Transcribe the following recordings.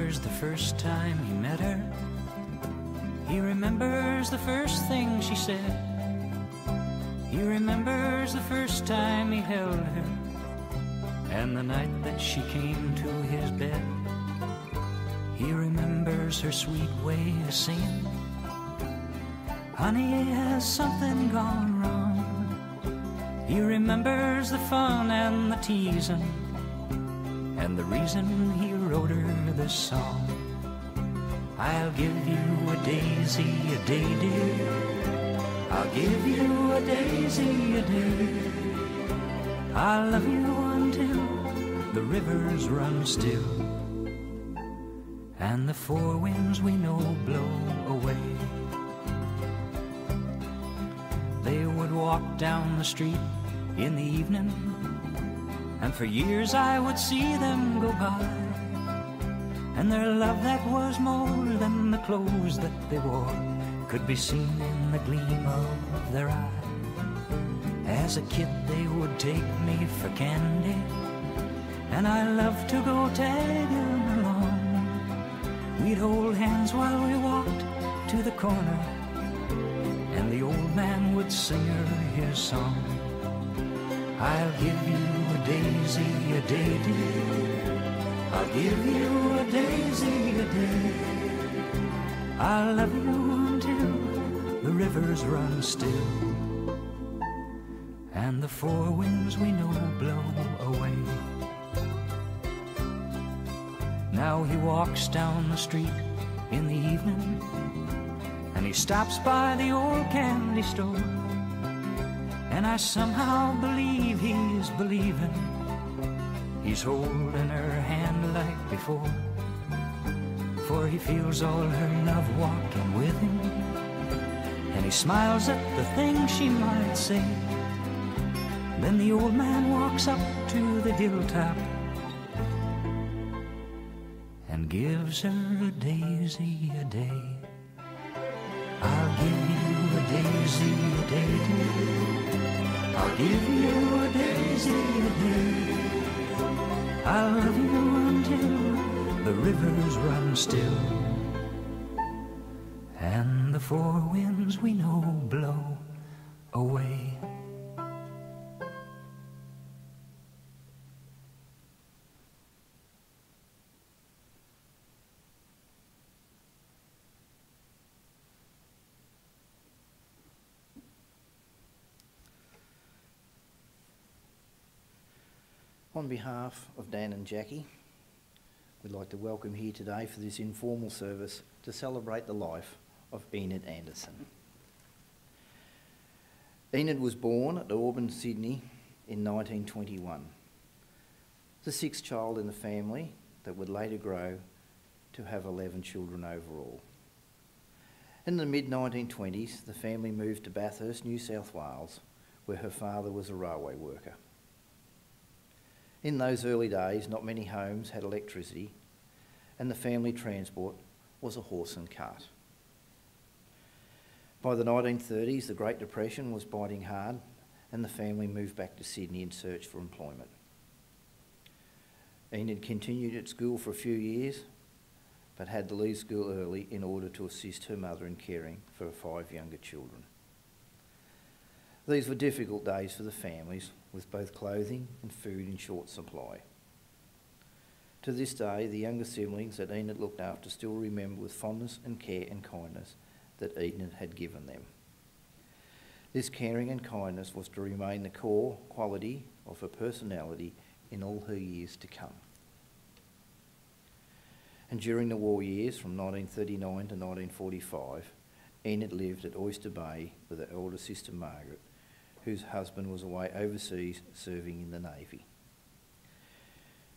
remembers the first time he met her. He remembers the first thing she said. He remembers the first time he held her, and the night that she came to his bed. He remembers her sweet way of singing, "Honey, has something gone wrong?" He remembers the fun and the teasing, and the reason he wrote her this song. I'll give you a daisy a day, dear. I'll give you a daisy a day. I'll love you until the rivers run still, and the four winds we know blow away. They would walk down the street in the evening, and for years I would see them go by, and their love that was more than the clothes that they wore could be seen in the gleam of their eye. As a kid they would take me for candy, and I loved to go tagging along. We'd hold hands while we walked to the corner, and the old man would sing her his song. I'll give you a daisy a day, dear. I'll give you a daisy a day. I'll love you until the rivers run still, and the four winds we know blow away. Now he walks down the street in the evening, and he stops by the old candy store, and I somehow believe he's believing. He's holding her hand like before, for he feels all her love walking with him, and he smiles at the things she might say. Then the old man walks up to the hilltop and gives her a daisy a day. I'll give you a daisy a day, dear. I'll give you a daisy a day. I'll love you until the rivers run still, and the four winds we know blow away. On behalf of Dan and Jackie, we'd like to welcome here today for this informal service to celebrate the life of Enid Anderson. Enid was born at Auburn, Sydney in 1921, the sixth child in the family that would later grow to have 11 children overall. In the mid-1920s, the family moved to Bathurst, New South Wales, where her father was a railway worker. In those early days, not many homes had electricity, and the family transport was a horse and cart. By the 1930s, the Great Depression was biting hard, and the family moved back to Sydney in search for employment. Enid continued at school for a few years, but had to leave school early in order to assist her mother in caring for her 5 younger children. These were difficult days for the families, with both clothing and food in short supply. To this day, the younger siblings that Enid looked after still remember with fondness and care and kindness that Enid had given them. This caring and kindness was to remain the core quality of her personality in all her years to come. And during the war years from 1939 to 1945, Enid lived at Oyster Bay with her elder sister Margaret, whose husband was away overseas serving in the Navy.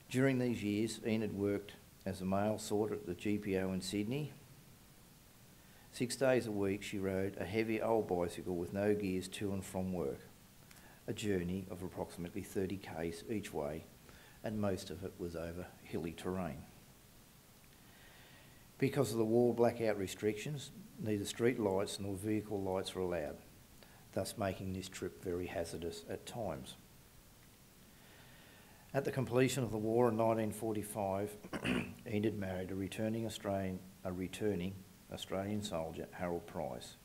During these years, Enid worked as a mail sorter at the GPO in Sydney. 6 days a week she rode a heavy old bicycle with no gears to and from work, a journey of approximately 30 k's each way, and most of it was over hilly terrain. Because of the war blackout restrictions, neither street lights nor vehicle lights were allowed, thus making this trip very hazardous at times. At the completion of the war in 1945, Enid married a returning Australian soldier, Harold Price,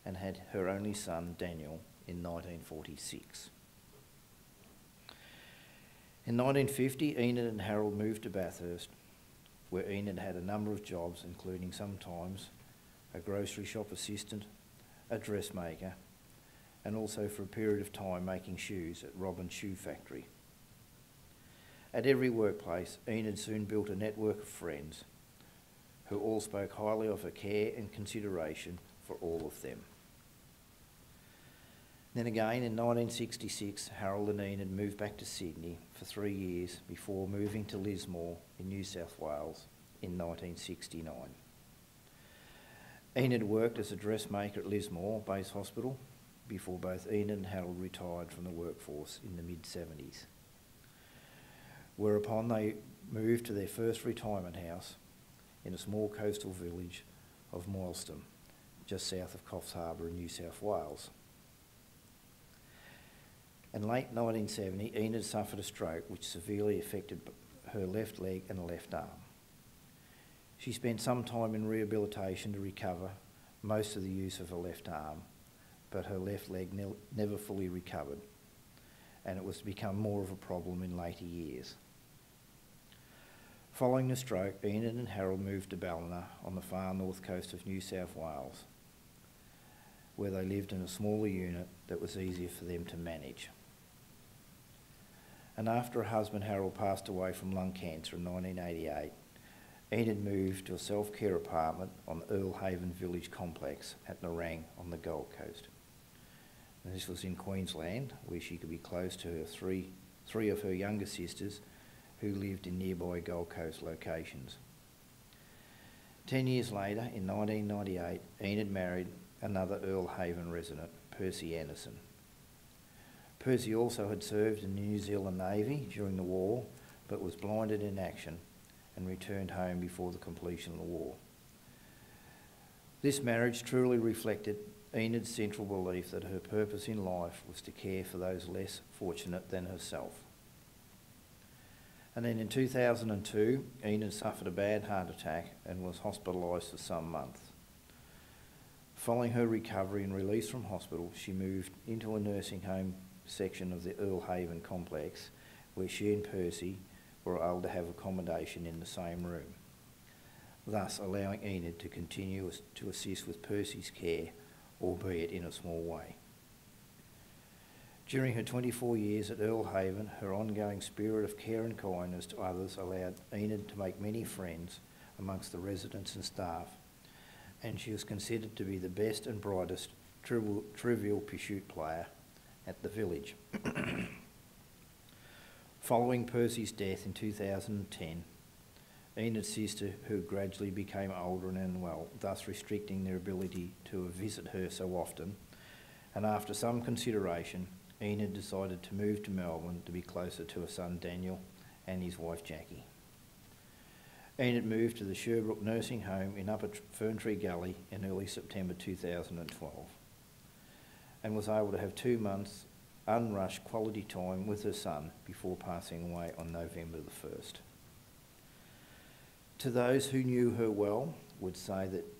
and had her only son, Daniel, in 1946. In 1950, Enid and Harold moved to Bathurst, where Enid had a number of jobs, including sometimes a grocery shop assistant, a dressmaker, and also for a period of time making shoes at Robin's Shoe Factory. At every workplace, Enid soon built a network of friends who all spoke highly of her care and consideration for all of them. Then again in 1966, Harold and Enid moved back to Sydney for 3 years before moving to Lismore in New South Wales in 1969. Enid worked as a dressmaker at Lismore Base Hospital before both Enid and Harold retired from the workforce in the mid-70s, whereupon they moved to their first retirement house in a small coastal village of Moylston, just south of Coffs Harbour in New South Wales. In late 1970, Enid suffered a stroke which severely affected her left leg and left arm. She spent some time in rehabilitation to recover most of the use of her left arm, but her left leg never fully recovered, and it was to become more of a problem in later years. Following the stroke, Enid and Harold moved to Ballina on the far north coast of New South Wales, where they lived in a smaller unit that was easier for them to manage. And after her husband Harold passed away from lung cancer in 1988, Enid moved to a self-care apartment on the Earl Haven Village complex at Nerang on the Gold Coast. And this was in Queensland, where she could be close to her three of her younger sisters who lived in nearby Gold Coast locations. 10 years later, in 1998, Enid married another Earl Haven resident, Percy Anderson. Percy also had served in the New Zealand Navy during the war, but was blinded in action and returned home before the completion of the war. This marriage truly reflected Enid's central belief that her purpose in life was to care for those less fortunate than herself. And then in 2002, Enid suffered a bad heart attack and was hospitalised for some months. Following her recovery and release from hospital, she moved into a nursing home section of the Earl Haven complex, where she and Percy were able to have accommodation in the same room, thus allowing Enid to continue to assist with Percy's care, albeit in a small way. During her 24 years at Earl Haven, her ongoing spirit of care and kindness to others allowed Enid to make many friends amongst the residents and staff, and she was considered to be the best and brightest Trivial Pursuit player at the village. Following Percy's death in 2010, Enid's sister, who gradually became older and unwell, thus restricting their ability to visit her so often, and after some consideration, Enid decided to move to Melbourne to be closer to her son Daniel and his wife Jackie. Enid moved to the Sherbrooke Nursing Home in Upper Ferntree Gully in early September 2012 and was able to have 2 months unrushed quality time with her son before passing away on November the 1st. To those who knew her well, would say that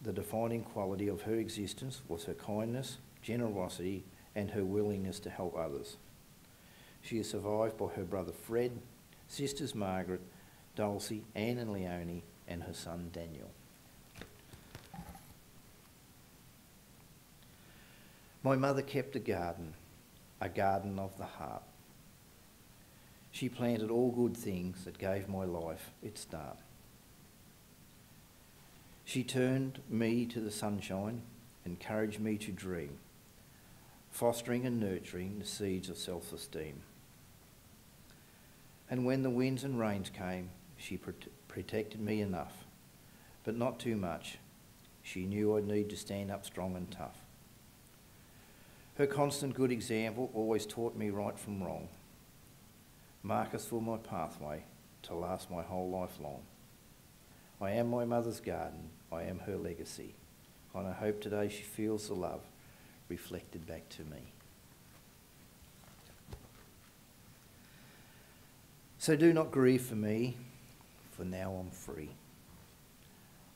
the defining quality of her existence was her kindness, generosity, and her willingness to help others. She is survived by her brother Fred, sisters Margaret, Dulcie, Anne and Leonie, and her son Daniel. My mother kept a garden of the heart. She planted all good things that gave my life its start. She turned me to the sunshine, encouraged me to dream, fostering and nurturing the seeds of self-esteem. And when the winds and rains came, she protected me enough, but not too much. She knew I'd need to stand up strong and tough. Her constant good example always taught me right from wrong, markers for my pathway to last my whole life long. I am my mother's garden, I am her legacy, and I hope today she feels the love reflected back to me. So do not grieve for me, for now I'm free.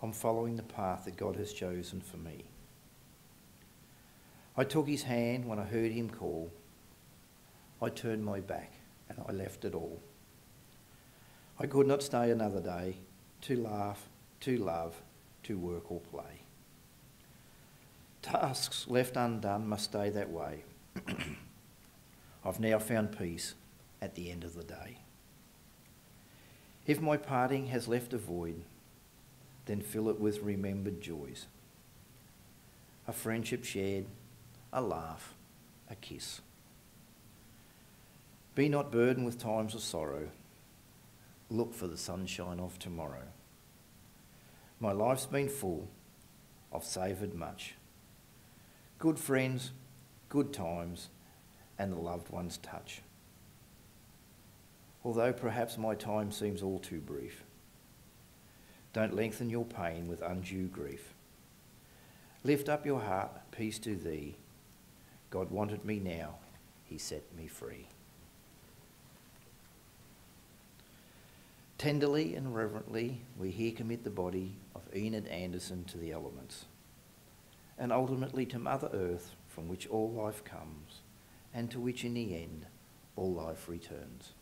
I'm following the path that God has chosen for me. I took his hand when I heard him call. I turned my back and I left it all. I could not stay another day to laugh, to love, to work or play. Tasks left undone must stay that way. I've now found peace at the end of the day. If my parting has left a void, then fill it with remembered joys. A friendship shared, a laugh, a kiss. Be not burdened with times of sorrow. Look for the sunshine of tomorrow. My life's been full, I've savoured much. Good friends, good times, and the loved one's touch. Although perhaps my time seems all too brief, don't lengthen your pain with undue grief. Lift up your heart, peace to thee. God wanted me now, he set me free. Tenderly and reverently, we here commit the body of Enid Anderson to the elements, and ultimately to Mother Earth, from which all life comes, and to which in the end all life returns.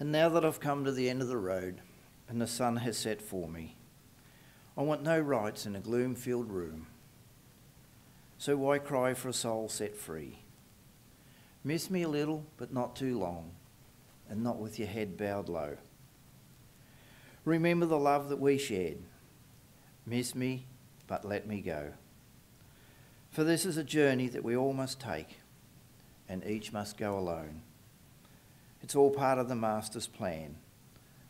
And now that I've come to the end of the road and the sun has set for me, I want no rights in a gloom-filled room. So why cry for a soul set free? Miss me a little, but not too long, and not with your head bowed low. Remember the love that we shared. Miss me, but let me go. For this is a journey that we all must take, and each must go alone. It's all part of the Master's plan,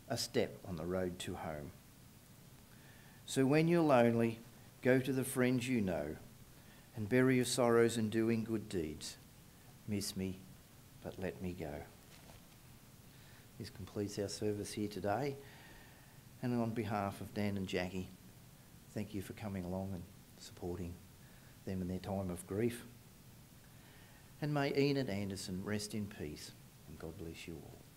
a step on the road to home. So when you're lonely, go to the friends you know, and bury your sorrows in doing good deeds. Miss me, but let me go. This completes our service here today. And on behalf of Dan and Jackie, thank you for coming along and supporting them in their time of grief. And may Enid Anderson rest in peace, and God bless you all.